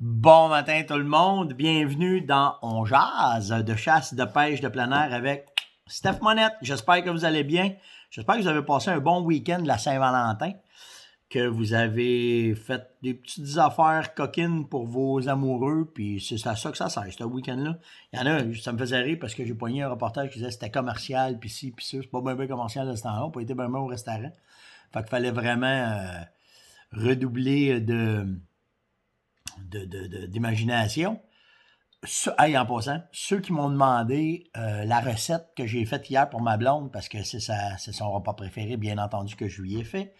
Bon matin tout le monde, bienvenue dans On Jase de chasse de pêche de plein air avec Steph Monette. J'espère que vous allez bien. J'espère que vous avez passé un bon week-end de la Saint-Valentin, que vous avez fait des petites affaires coquines pour vos amoureux, puis c'est à ça que ça sert, ce week-end-là. Il y en a, ça me faisait rire parce que j'ai pogné un reportage qui disait que c'était commercial, puis ci, puis ça. C'est pas bien commercial de ce temps-là, on n'a pas été bien au restaurant. Fait qu'il fallait vraiment redoubler d'imagination. Hey, en passant, ceux qui m'ont demandé la recette que j'ai faite hier pour ma blonde, parce que c'est son repas préféré, bien entendu, que je lui ai fait,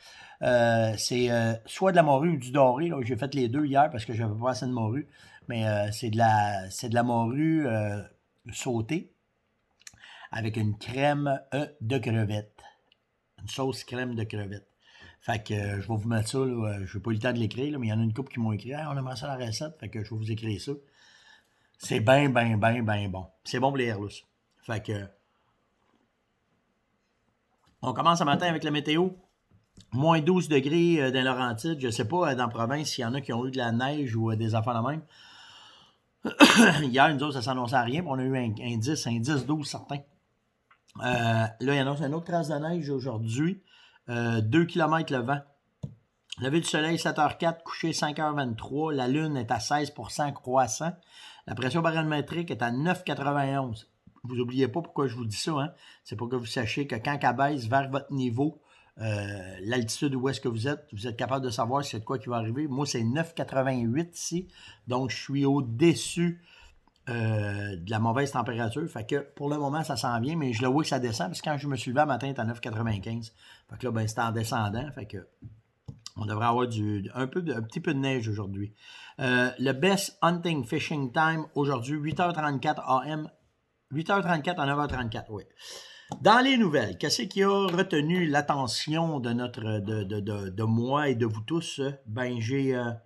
c'est soit de la morue ou du doré. Là. J'ai fait les deux hier parce que j'avais pas assez de morue, mais c'est de la morue sautée avec une crème de crevettes. Une sauce crème de crevettes. Fait que je vais vous mettre ça, là. Je n'ai pas eu le temps de l'écrire, là, mais il y en a une couple qui m'ont écrit. Hey, on aimerait ça la recette. Fait que je vais vous écrire ça. C'est bien bon. C'est bon pour les airlus. Fait que on commence ce matin avec la météo. Moins 12 degrés dans Laurentides. Je ne sais pas dans la province s'il y en a qui ont eu de la neige ou des affaires de même. Hier, nous autres, ça s'annonçait à rien. On a eu un 10, 12 certains. Là, il y en a une autre trace de neige aujourd'hui. 2 km le vent. Lever du soleil, 7h04, coucher 5h23. La lune est à 16% croissant. La pression barométrique est à 9,91. Vous n'oubliez pas pourquoi je vous dis ça. Hein? C'est pour que vous sachiez que quand elle baisse vers votre niveau, l'altitude où est-ce que vous êtes capable de savoir si c'est de quoi qui va arriver. Moi, c'est 9,88 ici. Donc, je suis au-dessus de la mauvaise température. Fait que pour le moment, ça s'en vient, mais je le vois que ça descend. Parce que quand je me suis levé un matin, c'est à 9,95. Fait que là, ben, c'est en descendant. Fait que on devrait avoir un petit peu de neige aujourd'hui. Le best hunting fishing time aujourd'hui, 8h34 AM. 8h34 à 9h34, oui. Dans les nouvelles, qu'est-ce qui a retenu l'attention de moi et de vous tous? Ben, j'ai à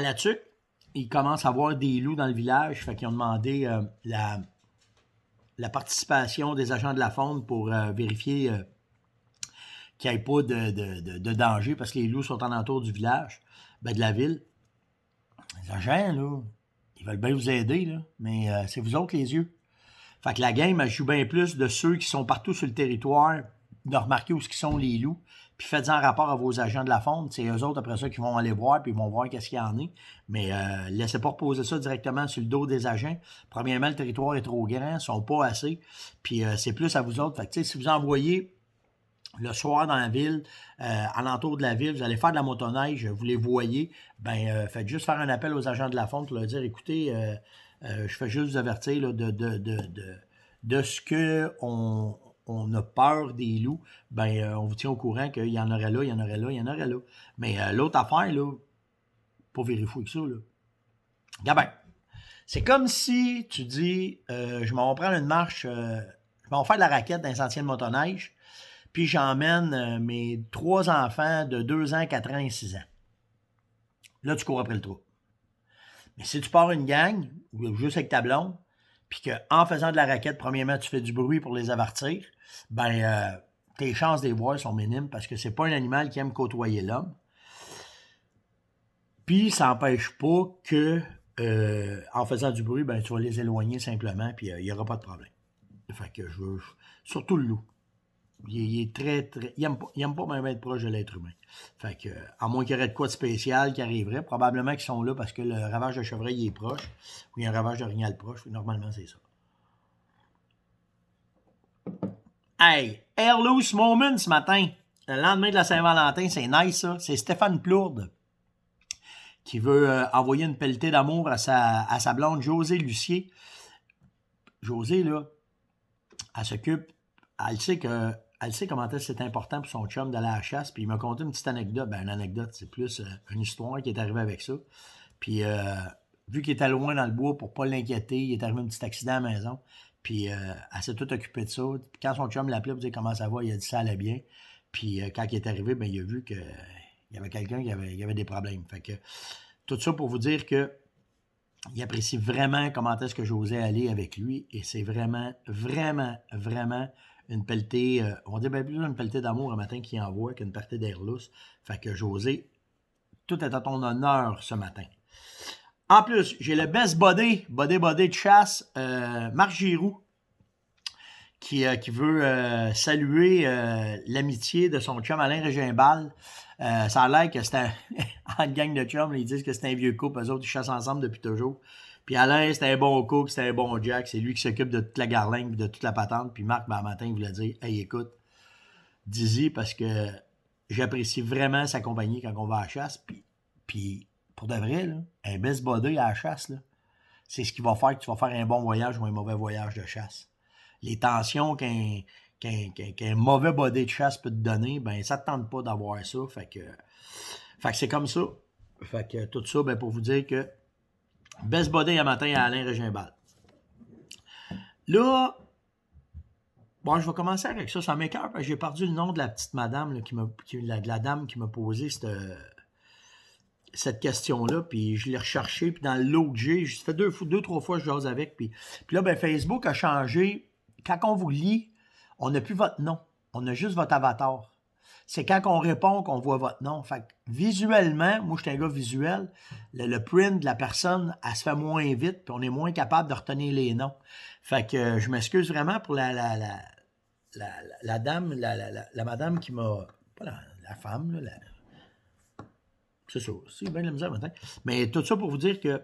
la tuque, il commence à avoir des loups dans le village, fait qu'ils ont demandé la participation des agents de la faune pour vérifier qu'il n'y ait pas de danger parce que les loups sont en entour du village, de la ville. Les agents, là, ils veulent bien vous aider, là, mais c'est vous autres les yeux. Fait que la game, elle joue bien plus de ceux qui sont partout sur le territoire, de remarquer où sont les loups, puis faites-en rapport à vos agents de la faune. C'est eux autres, après ça, qui vont aller voir, puis ils vont voir qu'est-ce qu'il y en a. Mais laissez pas reposer ça directement sur le dos des agents. Premièrement, le territoire est trop grand, ils ne sont pas assez, puis c'est plus à vous autres. Fait que, si vous envoyez le soir dans la ville, alentour de la ville, vous allez faire de la motoneige, vous les voyez, faites juste faire un appel aux agents de la faune pour leur dire, écoutez, je fais juste vous avertir là, de ce qu'on a peur des loups, on vous tient au courant qu'il y en aurait là, il y en aurait là, il y en aurait là. Mais l'autre affaire, là, pas vérifier que ça, là. Regarde, c'est comme si tu dis, je m'en vais prendre une marche, je m'en vais faire de la raquette dans un sentier de motoneige, puis j'emmène mes 3 enfants de 2 ans, 4 ans et 6 ans. Là, tu cours après le trou. Mais si tu pars une gang, ou juste avec ta blonde, puis qu'en faisant de la raquette, premièrement, tu fais du bruit pour les avertir, tes chances de les voir sont minimes parce que c'est pas un animal qui aime côtoyer l'homme. Puis ça n'empêche pas que en faisant du bruit, tu vas les éloigner simplement, puis il n'y aura pas de problème. Fait que surtout le loup. Il est très. Il aime pas même être proche de l'être humain. Fait que, à moins qu'il y aurait de quoi de spécial qui arriverait, probablement qu'ils sont là parce que le ravage de chevreuil est proche, ou il y a un ravage d'orignal proche, normalement c'est ça. Hey, Airloose Moment ce matin, le lendemain de la Saint-Valentin, c'est nice ça. C'est Stéphane Plourde qui veut envoyer une pelletée d'amour à sa blonde Josée Lucier. Josée, là, elle s'occupe, elle sait comment c'est important pour son chum d'aller à la chasse. Puis il m'a conté une petite anecdote. Une anecdote, c'est plus une histoire qui est arrivée avec ça. Puis vu qu'il était loin dans le bois pour pas l'inquiéter, il est arrivé un petit accident à la maison. Puis elle s'est tout occupée de ça. Puis quand son chum l'appelait pour dire comment ça va, il a dit ça allait bien. Puis quand il est arrivé, il a vu qu'il y avait quelqu'un qui avait des problèmes. Fait que tout ça pour vous dire que il apprécie vraiment comment est-ce que j'osais aller avec lui. Et c'est vraiment une pelletée, on dit plus une pelletée d'amour un matin qu'il envoie qu'une pelletée d'air lousse. Fait que José, tout est à ton honneur ce matin. En plus, j'ai le best buddy de chasse, Marc Giroux, qui veut saluer l'amitié de son chum Alain Régimbal. Ça a l'air que c'était en gang de chums, ils disent que c'est un vieux couple, eux autres ils chassent ensemble depuis toujours. Puis Alain, c'était un bon couple, c'était un bon Jack, c'est lui qui s'occupe de toute la garlingue, de toute la patente. Puis Marc, ben, un matin, il voulait dire « Hey, écoute, dis-y parce que j'apprécie vraiment sa compagnie quand on va à la chasse. » Puis pour de vrai, là, un best buddy à la chasse, là, c'est ce qui va faire que tu vas faire un bon voyage ou un mauvais voyage de chasse. Les tensions qu'un mauvais body de chasse peut te donner, ben ça te tente pas d'avoir ça. Fait que c'est comme ça. Fait que tout ça, ben pour vous dire que best body un matin à Alain Régimbal. Là, bon, je vais commencer avec ça. Ça m'écoeure parce que j'ai perdu le nom de la petite madame là, de la dame qui m'a posé cette question-là, puis je l'ai recherché, puis dans le lot que j'ai fait deux, trois fois que je jase avec, puis là, ben Facebook a changé. Quand on vous lit, on n'a plus votre nom. On a juste votre avatar. C'est quand on répond qu'on voit votre nom. Fait que visuellement, moi, je suis un gars visuel, le print de la personne, elle se fait moins vite, puis on est moins capable de retenir les noms. Fait que je m'excuse vraiment pour la dame, la madame qui m'a... Pas la femme, là, c'est ça, c'est bien de la misère maintenant. Mais tout ça pour vous dire que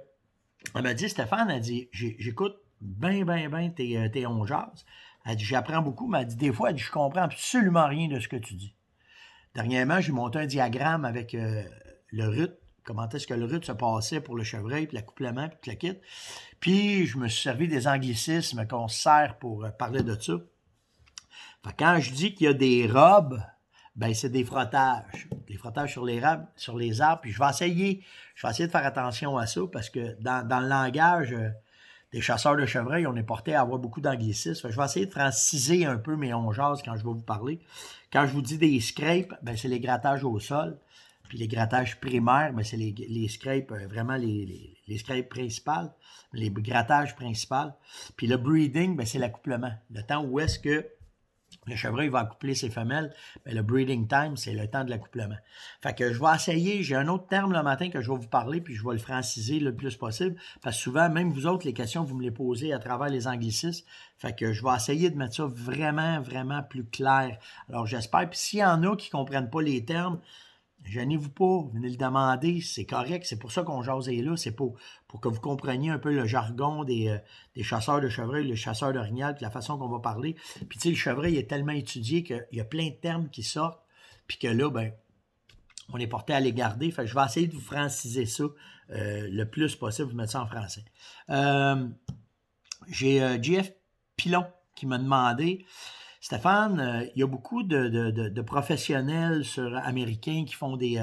elle m'a dit, Stéphane, elle dit, j'écoute bien tes on jase. Elle dit, j'apprends beaucoup, mais elle dit, des fois, elle dit, je comprends absolument rien de ce que tu dis. Dernièrement, j'ai monté un diagramme avec le RUT, comment est-ce que le RUT se passait pour le chevreuil, puis l'accouplement, puis le kit. Puis, je me suis servi des anglicismes qu'on se sert pour parler de ça. Fait que quand je dis qu'il y a des robes, ben c'est des frottages. Des frottages sur les arbres. Puis je vais essayer de faire attention à ça parce que dans le langage des chasseurs de chevreuil, on est porté à avoir beaucoup d'anglicisme. Je vais essayer de franciser un peu mes onjases quand je vais vous parler. Quand je vous dis des scrapes, ben c'est les grattages au sol. Puis les grattages primaires, ben c'est les scrapes, vraiment les scrapes principales, les grattages principaux. Puis le breeding, ben c'est l'accouplement. Le temps où est-ce que le chevreuil va accoupler ses femelles, bien, le breeding time, c'est le temps de l'accouplement. Fait que je vais essayer, j'ai un autre terme le matin que je vais vous parler, puis je vais le franciser le plus possible, parce que souvent, même vous autres, les questions, vous me les posez à travers les anglicismes. Fait que je vais essayer de mettre ça vraiment plus clair. Alors j'espère, puis s'il y en a qui ne comprennent pas les termes, gênez-vous pas, venez le demander, c'est correct, c'est pour ça qu'on jase là, c'est pour que vous compreniez un peu le jargon des chasseurs de chevreuil, les chasseurs d'orignal, puis la façon qu'on va parler. Puis tu sais, le chevreuil est tellement étudié qu'il y a plein de termes qui sortent, puis que là, ben, on est porté à les garder. Fait que je vais essayer de vous franciser ça le plus possible, vous mettre ça en français. J'ai JF Pilon qui m'a demandé... Stéphane, il y a beaucoup de professionnels américains qui font des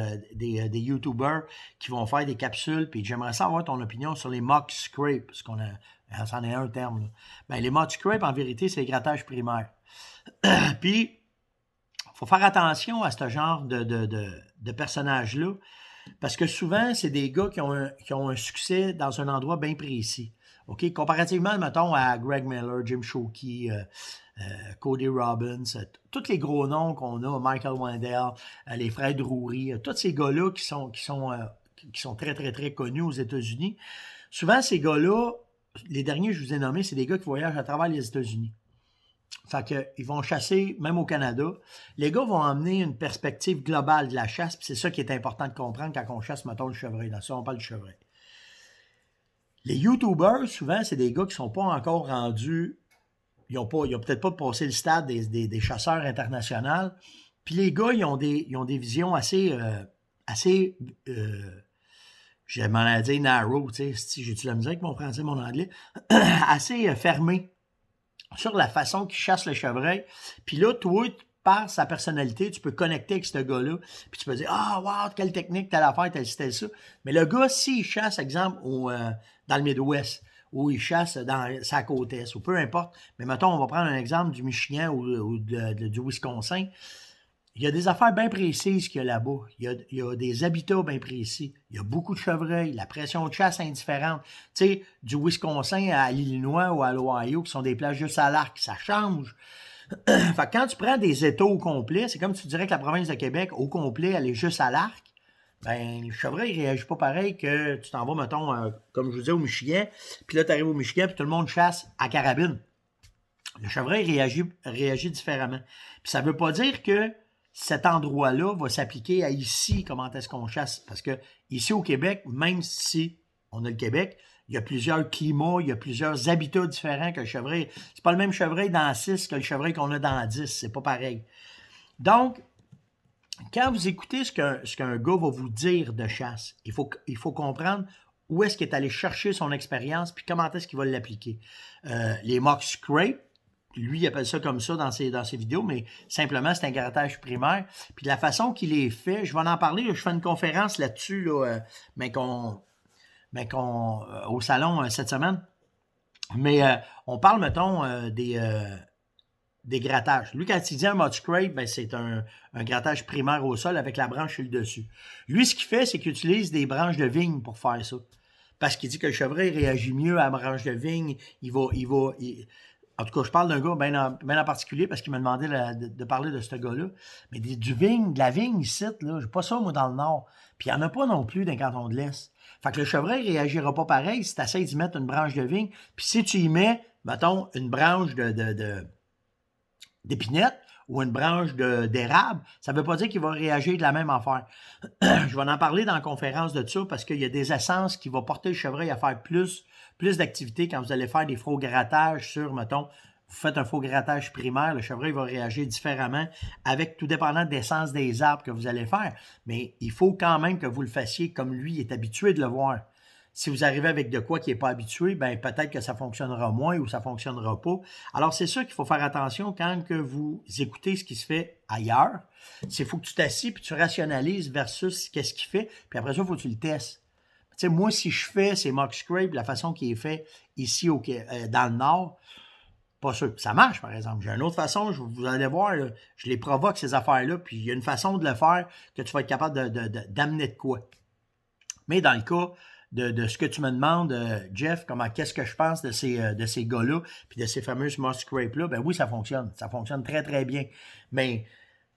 YouTubers qui vont faire des capsules, puis j'aimerais savoir ton opinion sur les mock scrapes, parce qu'on a, c'en est un terme. Là. Ben, les mock scrapes, en vérité, c'est les grattages primaires. Puis, il faut faire attention à ce genre de personnages-là, parce que souvent, c'est des gars qui ont un succès dans un endroit bien précis. OK? Comparativement, mettons, à Greg Miller, Jim Shockey, Cody Robbins, tous les gros noms qu'on a, Michael Wendell, les frères Drury, tous ces gars-là qui sont très connus aux États-Unis. Souvent, ces gars-là, les derniers que je vous ai nommés, c'est des gars qui voyagent à travers les États-Unis. Fait qu'ils vont chasser, même au Canada. Les gars vont emmener une perspective globale de la chasse, puis c'est ça qui est important de comprendre quand on chasse, mettons, le chevreuil. Dans ça, on parle du chevreuil. Les YouTubers, souvent, c'est des gars qui ne sont pas encore rendus... Ils n'ont peut-être pas passé le stade des chasseurs internationaux. Puis les gars, ils ont des visions assez je m'en ai dit narrow, tu sais, si j'ai-tu la misère avec mon français, mon anglais, assez fermées sur la façon qu'ils chassent le chevreuil. Puis là, toi, par sa personnalité, tu peux connecter avec ce gars-là, puis tu peux dire « Ah, wow, quelle technique, telle affaire, telle ça. » Mais le gars, s'il chasse, exemple, dans le Midwest, ou il chasse dans sa côte est, ou peu importe, mais mettons, on va prendre un exemple du Michigan ou du Wisconsin, il y a des affaires bien précises qu'il y a là-bas. Il y a des habitats bien précis. Il y a beaucoup de chevreuils. La pression de chasse est indifférente. Tu sais, du Wisconsin à l'Illinois ou à l'Ohio, qui sont des plages juste à l'arc, ça change. Fait que quand tu prends des États au complet, c'est comme tu dirais que la province de Québec, au complet, elle est juste à l'arc. Ben, le chevreuil, il réagit pas pareil que tu t'en vas, mettons, comme je vous disais, au Michigan, puis là, tu arrives au Michigan, puis tout le monde chasse à carabine. Le chevreuil réagit différemment. Puis ça veut pas dire que cet endroit-là va s'appliquer à ici, comment est-ce qu'on chasse. Parce que ici au Québec, même si on a le Québec, il y a plusieurs climats, il y a plusieurs habitats différents que le chevreuil. C'est pas le même chevreuil dans 6 que le chevreuil qu'on a dans 10. C'est pas pareil. Donc, quand vous écoutez ce qu'un gars va vous dire de chasse, il faut comprendre où est-ce qu'il est allé chercher son expérience puis comment est-ce qu'il va l'appliquer. Les mock scrape, lui, il appelle ça comme ça dans ses vidéos, mais simplement, c'est un grattage primaire. Puis la façon qu'il est fait, je vais en parler, je fais une conférence là-dessus, là, au salon cette semaine. Mais on parle, mettons, des grattages. Lui, quand il dit un mud scrape, ben, c'est un grattage primaire au sol avec la branche sur le dessus. Lui, ce qu'il fait, c'est qu'il utilise des branches de vigne pour faire ça. Parce qu'il dit que le chevreuil réagit mieux à la branche de vigne. En tout cas, je parle d'un gars bien en particulier parce qu'il m'a demandé de parler de ce gars-là. Mais de la vigne ici, là, j'ai pas ça, moi, dans le Nord. Puis il n'y en a pas non plus dans le canton de l'Est. Fait que le chevreuil ne réagira pas pareil si tu essaies d'y mettre une branche de vigne. Puis si tu y mets, mettons, une branche d'épinette ou une branche d'érable, ça ne veut pas dire qu'il va réagir de la même affaire. Je vais en parler dans la conférence de ça parce qu'il y a des essences qui vont porter le chevreuil à faire plus d'activités quand vous allez faire des faux grattages sur, mettons, vous faites un faux grattage primaire, le chevreuil va réagir différemment avec tout dépendant de l'essence des arbres que vous allez faire. Mais il faut quand même que vous le fassiez comme lui est habitué de le voir. Si vous arrivez avec de quoi qui n'est pas habitué, ben peut-être que ça fonctionnera moins ou ça ne fonctionnera pas. Alors, c'est sûr qu'il faut faire attention quand que vous écoutez ce qui se fait ailleurs. Il faut que tu t'assieds puis tu rationalises versus qu'est-ce qu'il fait. Puis après ça, il faut que tu le testes. Tu sais, moi, si je fais ces mock scrape, la façon qui est fait ici dans le Nord, pas sûr. Ça marche, par exemple. J'ai une autre façon, vous allez voir, là, je les provoque, ces affaires-là, puis il y a une façon de le faire que tu vas être capable d'amener de quoi. Mais dans le cas de ce que tu me demandes, Jeff, qu'est-ce que je pense de ces gars-là, puis de ces fameuses mock scrape-là, ben oui, ça fonctionne. Ça fonctionne très, très bien. Mais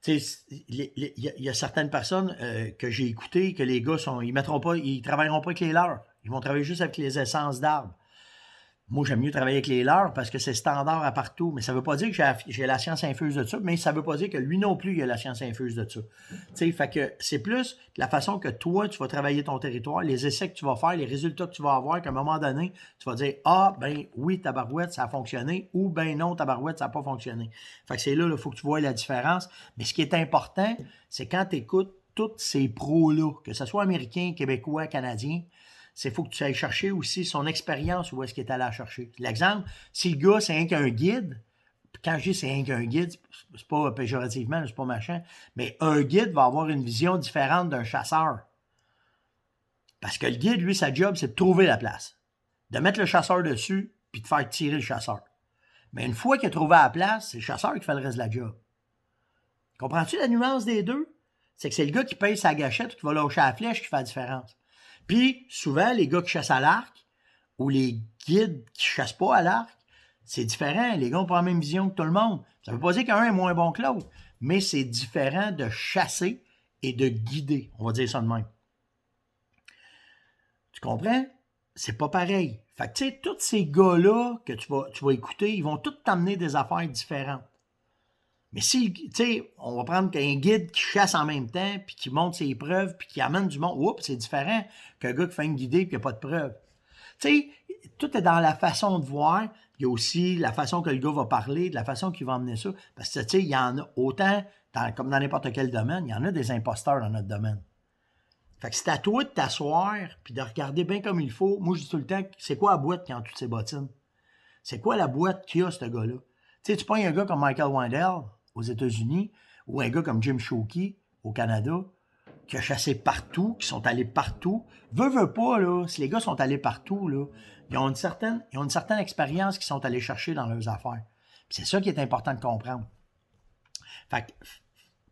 tu sais, il y a certaines personnes que j'ai écoutées que les gars ils travailleront pas avec les leurs. Ils vont travailler juste avec les essences d'arbres. Moi, j'aime mieux travailler avec les leurs parce que c'est standard à partout. Mais ça ne veut pas dire que j'ai la science infuse de ça, mais ça ne veut pas dire que lui non plus, il a la science infuse de ça. Tu sais, fait que c'est plus la façon que toi, tu vas travailler ton territoire, les essais que tu vas faire, les résultats que tu vas avoir, qu'à un moment donné, tu vas dire, ah, ben oui, tabarouette, ça a fonctionné, ou ben non, tabarouette, ça n'a pas fonctionné. Fait que c'est là, il faut que tu vois la différence. Mais ce qui est important, c'est quand tu écoutes tous ces pros-là, que ce soit américains, québécois, canadiens, c'est qu'il faut que tu ailles chercher aussi son expérience où est-ce qu'il est allé la chercher. L'exemple, si le gars, c'est rien qu'un guide, quand je dis c'est rien qu'un guide, c'est pas péjorativement, c'est pas machin, mais un guide va avoir une vision différente d'un chasseur. Parce que le guide, lui, sa job, c'est de trouver la place. De mettre le chasseur dessus, puis de faire tirer le chasseur. Mais une fois qu'il a trouvé la place, c'est le chasseur qui fait le reste de la job. Comprends-tu la nuance des deux? C'est que c'est le gars qui paye sa gâchette ou qui va lâcher la flèche qui fait la différence. Puis, souvent, les gars qui chassent à l'arc ou les guides qui ne chassent pas à l'arc, c'est différent. Les gars n'ont pas la même vision que tout le monde. Ça ne veut pas dire qu'un est moins bon que l'autre, mais c'est différent de chasser et de guider. On va dire ça de même. Tu comprends? C'est pas pareil. Fait que, tu sais, tous ces gars-là que tu vas écouter, ils vont tous t'amener des affaires différentes. Mais si, tu sais, on va prendre un guide qui chasse en même temps, puis qui montre ses preuves, puis qui amène du monde. Oups, c'est différent qu'un gars qui fait une guidée et qui n'a pas de preuves. Tu sais, tout est dans la façon de voir. Il y a aussi la façon que le gars va parler, de la façon qu'il va emmener ça. Parce que, tu sais, il y en a autant, comme dans n'importe quel domaine, il y en a des imposteurs dans notre domaine. Fait que c'est à toi de t'asseoir puis de regarder bien comme il faut. Moi, je dis tout le temps, c'est quoi la boîte qui a toutes ces bottines? C'est quoi la boîte qu'il a, ce gars-là? Tu sais, tu prends un gars comme Michael Wendell aux États-Unis ou un gars comme Jim Shockey au Canada qui a chassé partout, qui sont allés partout. Veux pas, là, si les gars sont allés partout, là, ils ont une certaine expérience qu'ils sont allés chercher dans leurs affaires. Puis c'est ça qui est important de comprendre. Fait que,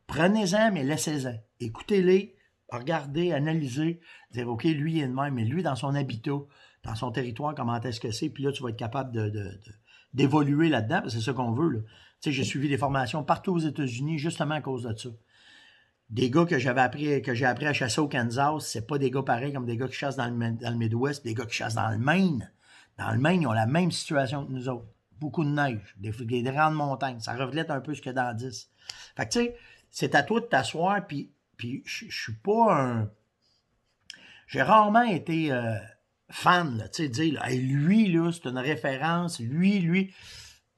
prenez-en, mais laissez-en. Écoutez-les, regardez, analysez, dire, OK, lui, il est de même, mais lui, dans son habitat, dans son territoire, comment est-ce que c'est, puis là, tu vas être capable d'évoluer là-dedans, parce que c'est ça qu'on veut, là. Tu sais, j'ai suivi des formations partout aux États-Unis, justement à cause de ça. des gars que j'ai appris à chasser au Kansas, c'est pas des gars pareils comme des gars qui chassent dans le Midwest, des gars qui chassent dans le Maine. Dans le Maine, ils ont la même situation que nous autres. Beaucoup de neige, des grandes montagnes. Ça reflète un peu ce qu'il y a dans 10. Fait que tu sais, c'est à toi de t'asseoir, puis je suis pas un... J'ai rarement été fan, tu sais, de dire, là, hey, lui, là, c'est une référence, lui...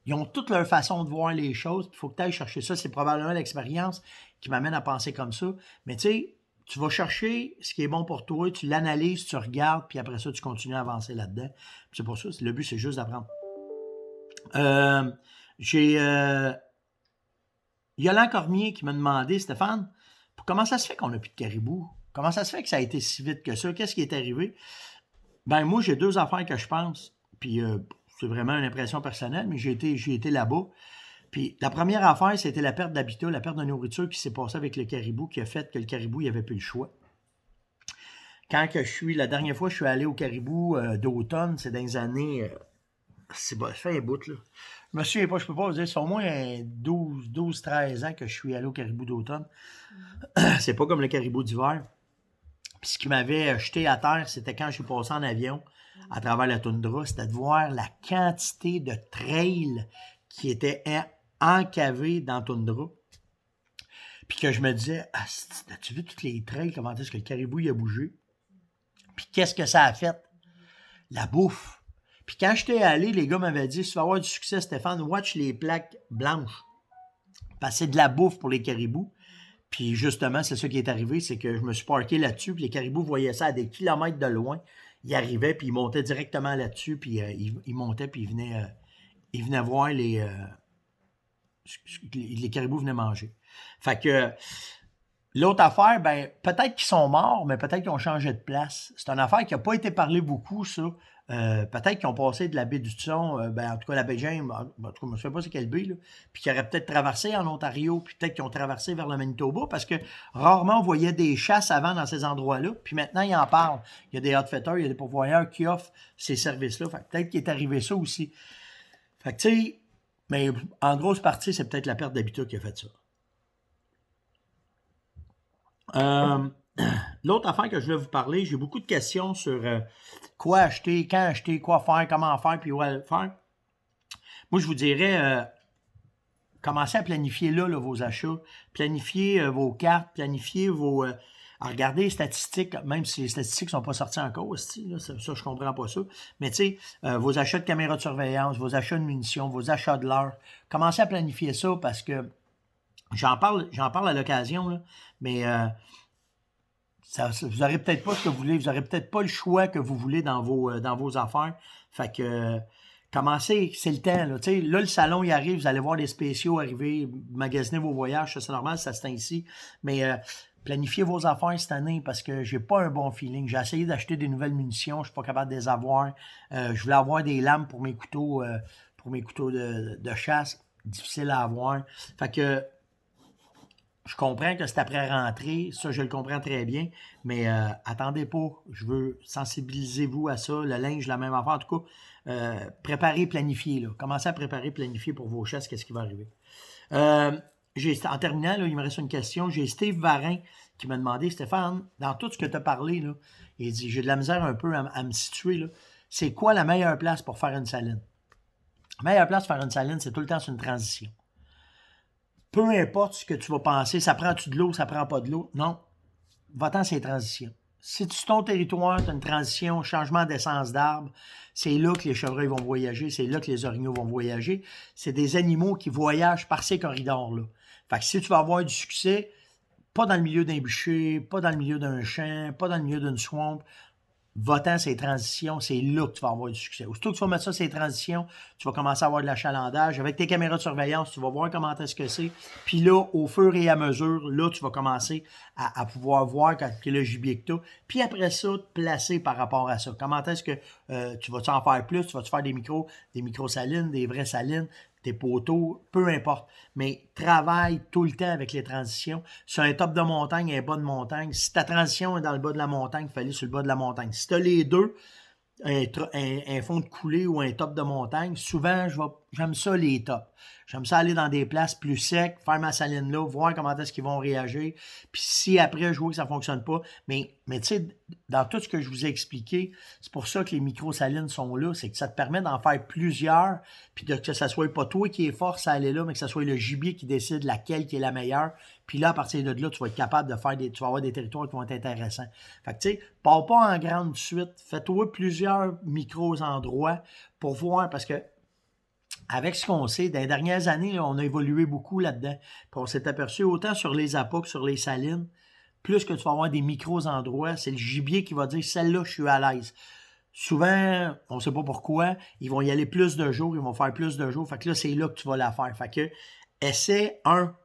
Ils ont toute leur façon de voir les choses, puis il faut que tu ailles chercher ça. C'est probablement l'expérience qui m'amène à penser comme ça. Mais tu sais, tu vas chercher ce qui est bon pour toi, tu l'analyses, tu regardes, puis après ça, tu continues à avancer là-dedans. Puis c'est pour ça, le but, c'est juste d'apprendre. J'ai Yolande Cormier qui m'a demandé, Stéphane, comment ça se fait qu'on n'a plus de caribou? Comment ça se fait que ça a été si vite que ça? Qu'est-ce qui est arrivé? Ben moi, j'ai 2 affaires que je pense, puis c'est vraiment une impression personnelle, mais j'ai été là-bas. Puis la première affaire, c'était la perte d'habitat, la perte de nourriture qui s'est passée avec le caribou, qui a fait que le caribou, il n'y avait plus le choix. La dernière fois, je suis allé au caribou d'automne, c'est dans les années... ça fait un bout, là. Je me souviens pas, je peux pas vous dire, c'est au moins 12-13 ans que je suis allé au caribou d'automne. C'est pas comme le caribou d'hiver. Puis ce qui m'avait jeté à terre, c'était quand je suis passé en avion à travers la toundra, c'était de voir la quantité de trails qui étaient encavés dans la toundra. Puis que je me disais, as-tu vu tous les trails, comment est-ce que le caribou il a bougé? Puis qu'est-ce que ça a fait? La bouffe. Puis quand j'étais allé, les gars m'avaient dit, si tu vas avoir du succès, Stéphane, watch les plaques blanches. Parce que c'est de la bouffe pour les caribous. Puis justement, c'est ça qui est arrivé, c'est que je me suis parké là-dessus, puis les caribous voyaient ça à des kilomètres de loin. Ils arrivaient, puis ils montaient directement là-dessus, puis ils montaient, puis ils venaient voir les caribous venaient manger. Fait que l'autre affaire, ben peut-être qu'ils sont morts, mais peut-être qu'ils ont changé de place. C'est une affaire qui n'a pas été parlée beaucoup, ça. Peut-être qu'ils ont passé de la baie du Thon, en tout cas la baie James, en tout cas, je ne sais pas c'est quelle baie, là, puis qu'ils auraient peut-être traversé en Ontario, puis peut-être qu'ils ont traversé vers le Manitoba, parce que rarement on voyait des chasses avant dans ces endroits-là, puis maintenant ils en parlent. Il y a des outfitters, il y a des pourvoyeurs qui offrent ces services-là. Fait que peut-être qu'il est arrivé ça aussi. Fait que tu sais, mais en grosse partie, c'est peut-être la perte d'habitat qui a fait ça. L'autre affaire que je voulais vous parler, j'ai beaucoup de questions sur quoi acheter, quand acheter, quoi faire, comment faire, puis où aller faire. Moi, je vous dirais, commencez à planifier là vos achats, planifiez vos cartes, planifiez vos... regardez les statistiques, même si les statistiques ne sont pas sorties encore, ça, je ne comprends pas ça. Mais tu sais, vos achats de caméras de surveillance, vos achats de munitions, vos achats de l'heure, commencez à planifier ça parce que j'en parle à l'occasion, là, mais vous n'aurez peut-être pas ce que vous voulez, vous n'aurez peut-être pas le choix que vous voulez dans vos affaires. Fait que commencez, c'est le temps. Là, là, le salon, il arrive, vous allez voir les spéciaux arriver, magasiner vos voyages, ça c'est normal, ça se tient ici. Mais planifiez vos affaires cette année parce que j'ai pas un bon feeling. J'ai essayé d'acheter des nouvelles munitions, je suis pas capable de les avoir. Je voulais avoir des lames pour mes couteaux de chasse. Difficile à avoir. Fait que je comprends que c'est après rentrée, ça je le comprends très bien, mais attendez pas, je veux sensibiliser-vous à ça, le linge, la même affaire, en tout cas, préparez, planifiez, là. Commencez à préparer, planifier pour vos chasses, qu'est-ce qui va arriver. En terminant, là, il me reste une question, j'ai Steve Varin qui m'a demandé, Stéphane, dans tout ce que tu as parlé, là, il dit, j'ai de la misère un peu à me situer, là, c'est quoi la meilleure place pour faire une saline? La meilleure place pour faire une saline, c'est tout le temps sur une transition. Peu importe ce que tu vas penser, ça prend-tu de l'eau, ça prend pas de l'eau, non. Va-t'en, c'est les transitions. Si tu ton territoire, tu as une transition, changement d'essence d'arbre, c'est là que les chevreuils vont voyager, c'est là que les orignaux vont voyager. C'est des animaux qui voyagent par ces corridors-là. Fait que si tu vas avoir du succès, pas dans le milieu d'un bûcher, pas dans le milieu d'un champ, pas dans le milieu d'une swamp, va-t'en ces transitions, c'est là que tu vas avoir du succès. Aussitôt que tu vas mettre ça, ces transitions, tu vas commencer à avoir de l'achalandage. Avec tes caméras de surveillance, tu vas voir comment est-ce que c'est. Puis là, au fur et à mesure, là, tu vas commencer à pouvoir voir quel est le gibier que tu as. Puis après ça, te placer par rapport à ça. Comment est-ce que tu vas-tu en faire plus? Tu vas-tu faire des micro-salines, des vraies salines? Tes poteaux, peu importe. Mais travaille tout le temps avec les transitions. Sur un top de montagne et un bas de montagne, si ta transition est dans le bas de la montagne, il faut aller sur le bas de la montagne. Si tu as les deux, un fond de coulée ou un top de montagne, souvent, j'aime ça les tops. J'aime ça aller dans des places plus secs, faire ma saline là, voir comment est-ce qu'ils vont réagir. Puis si après, je vois que ça ne fonctionne pas. Mais tu sais, dans tout ce que je vous ai expliqué, c'est pour ça que les micro-salines sont là. C'est que ça te permet d'en faire plusieurs. Puis que ça ne soit pas toi qui es force à aller là, mais que ce soit le gibier qui décide laquelle qui est la meilleure. Puis là, à partir de là, tu vas être capable de faire tu vas avoir des territoires qui vont être intéressants. Fait que tu sais, pars pas en grande suite. Fais-toi plusieurs micro-endroits pour voir, parce que avec ce qu'on sait, dans les dernières années, là, on a évolué beaucoup là-dedans. Puis on s'est aperçu, autant sur les appâts que sur les salines, plus que tu vas avoir des micros-endroits, c'est le gibier qui va dire « celle-là, je suis à l'aise ». Souvent, on ne sait pas pourquoi, ils vont y aller plus de jours, ils vont faire plus de jours. Fait que là, c'est là que tu vas la faire. Fait que, essaie,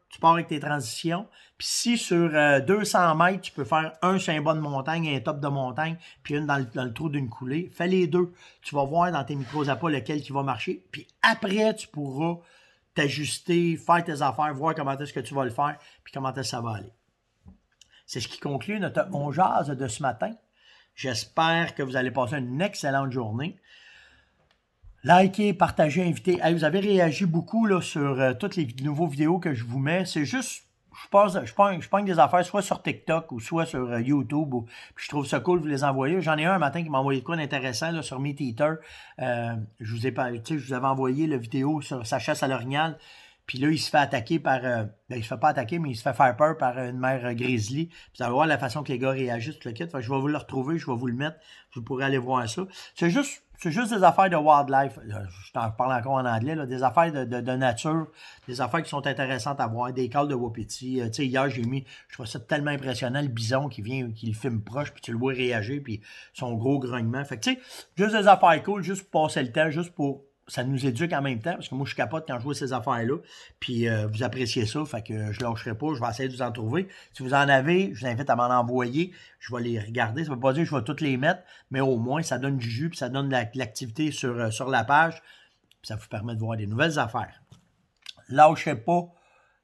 tu pars avec tes transitions. Puis si sur 200 mètres, tu peux faire un sur un bas de montagne, un top de montagne, puis une dans le trou d'une coulée, fais les deux. Tu vas voir dans tes micros-appâts lequel qui va marcher. Puis après, tu pourras t'ajuster, faire tes affaires, voir comment est-ce que tu vas le faire, puis comment est-ce que ça va aller. C'est ce qui conclut notre On Jase de ce matin. J'espère que vous allez passer une excellente journée. Likez, partagez, invitez. Hey, vous avez réagi beaucoup là, sur toutes les nouveaux vidéos que je vous mets. C'est juste, je pogne des affaires soit sur TikTok ou soit sur YouTube. Puis je trouve ça cool de vous les envoyer. J'en ai un matin qui m'a envoyé de quoi d'intéressant là, sur Meat Eater. Je vous avais envoyé la vidéo sur sa chasse à l'orignal. Puis là, il se fait attaquer par... il se fait pas attaquer, mais il se fait faire peur par une mère grizzly. Puis vous allez voir la façon que les gars réagissent, tout le kit. Fait que je vais vous le retrouver, je vais vous le mettre. Vous pourrez aller voir ça. C'est juste des affaires de wildlife. Je t'en parle encore en anglais. Là, des affaires de nature. Des affaires qui sont intéressantes à voir. Des cales de wapiti. Tu sais, hier, je trouvais ça tellement impressionnant. Le bison qui le filme proche, puis tu le vois réagir, puis son gros grognement. Fait que tu sais, juste des affaires cool, juste pour passer le temps, juste pour... Ça nous éduque en même temps, parce que moi, je capote quand je vois ces affaires-là. Puis, vous appréciez ça, fait que je lâcherai pas. Je vais essayer de vous en trouver. Si vous en avez, je vous invite à m'en envoyer. Je vais les regarder. Ça ne veut pas dire que je vais toutes les mettre, mais au moins, ça donne du jus, puis ça donne de l'activité sur la page. Puis ça vous permet de voir des nouvelles affaires. Lâchez pas.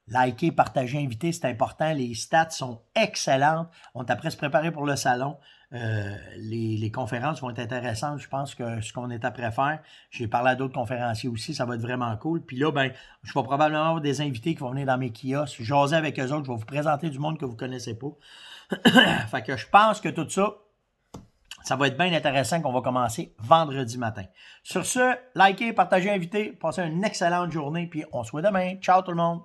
Likez, partagez, invitez, c'est important. Les stats sont excellentes. On est après se préparer pour le salon. Les conférences vont être intéressantes. Je pense que ce qu'on est après faire, j'ai parlé à d'autres conférenciers aussi, ça va être vraiment cool. Puis là, ben, je vais probablement avoir des invités qui vont venir dans mes kiosques, jaser avec eux autres, je vais vous présenter du monde que vous ne connaissez pas. Fait que je pense que tout ça, ça va être bien intéressant qu'on va commencer vendredi matin. Sur ce, likez, partagez, invitez, passez une excellente journée, puis on se voit demain. Ciao tout le monde!